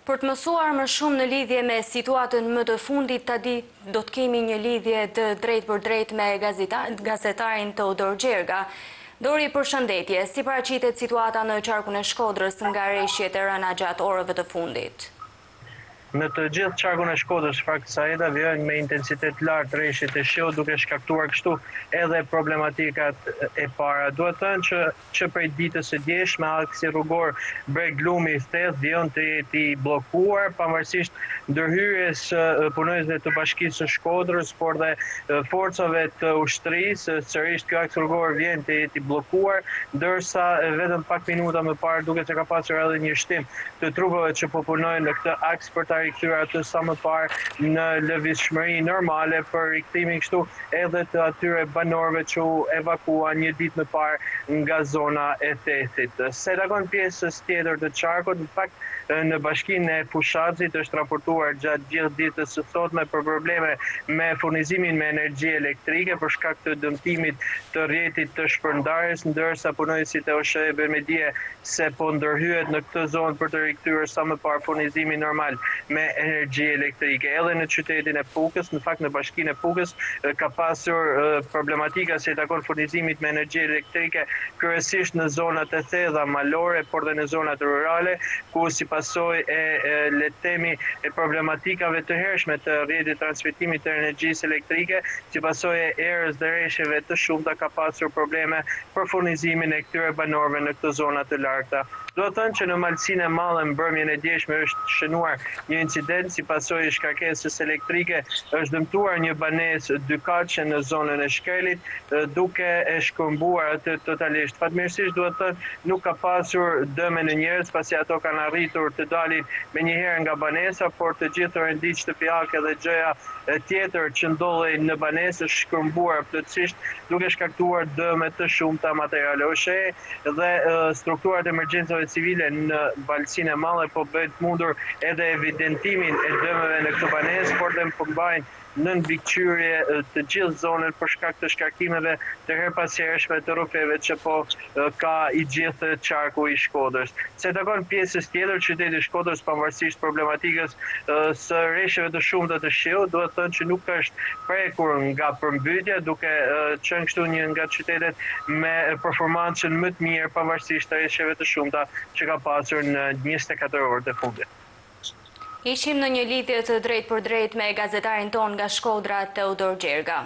Për të mësuar më shumë në lidhje me situatën më të fundit, tani do të kemi një lidhje të drejt për drejt me gazetarin Teodor Gjerga. Dori, përshëndetje, si paraqitet situata në qarkun e Shkodrës nga rreshjet e rëna gjatë orëve të fundit? Në të gjithë qarkun e Shkodrës, Saida vijojnë me intensitet lartë rreshtet e shiut, duke shkaktuar kështu edhe problematikat e para. Duhet thënë që prej ditës së djeshme aksi rrugor Breg Lumi Theth vjen të jeti bllokuar, pavarësisht ndërhyrjes punonjësve të Bashkisë së Shkodrës, por dhe forcave të ushtrisë. Sërish ky aks rrugor vjen të jeti bllokuar, ndërsa vetëm pak minuta më parë duket se ka pasur edhe një shtim të trupave që po punojnë në këtë aks për ta rikthyer atë sa më parë në lëvizshmëri normale për rikthimin kështu edhe të atyre banorëve që u evakuan një ditë më parë nga zona e Thethit. Se takon pjesës tjetër të qarkut, në fakt në bashkinë e Fushatësit është raportuar gjatë gjithë ditës së sotme për probleme me furnizimin me energji elektrike për shkak të dëmtimit të rrjetit të shpërndarjes, ndërsa punonjësit e OSHE Medie se po ndërhyet në këtë zonë për të rikthyer sa më parë furnizimin normal me energji elektrike. Edhe në qytetin e Pukës, në fakt në bashkinë e Pukës, ka pasur problematika se takon furnizimit me energji elektrike kryesisht në zonat e thella malore, por dhe në zonat rurale, ku si pasojë e le të themi e problematikave të hershme të rrjetit transmetimit të energjisë elektrike, si pasojë e erës dhe rreshjeve të shumta ka pasur probleme për furnizimin e këtyre banorëve në këto zona të larta. Do të thënë që në Malsinë e Madhe mbrëmjen e djeshme është shënuar një incident si pasojë e shkarkesës elektrike, është dëmtuar një banesë dykaqe në zonën e Shkelit, duke e shkëmbuar atë totalisht. Fatmirësisht duhet të thënë nuk ka pasur dëme në njerëz, pasi ato kanë arritur të dalin menjëherë nga banesa, por të gjithë rendiq shtëpiake dhe gjëja tjetër që ndodhej në banesë është shkëmbuar plotësisht, duke shkaktuar dëme të shumta materiale. OSHE dhe strukturat e emergjencave civile në Malsinë e Madhe po bëjnë mundur edhe evidentimin e dëmeve në këtë banesë, por dhe përmbajnë në mbikëqyrje të gjithë zonën për shkak të shkarkimeve të herpashershme të rrufeve që po ka i gjithë qarku i Shkodrës. Se takon pjesës tjetër, qyteti i Shkodrës, pavarësisht problematikës së rreshjeve të shumta të shiut, duhet thënë që nuk është prekur nga përmbytja, duke qenë kështu një nga qytetet me performancën më të mirë pavarësisht të rreshjeve të shumta që ka pasur në 24 orët e fundit. Ishim në një lidhje të drejt për drejt me gazetarin ton nga Shkodra, Teodor Gjerga.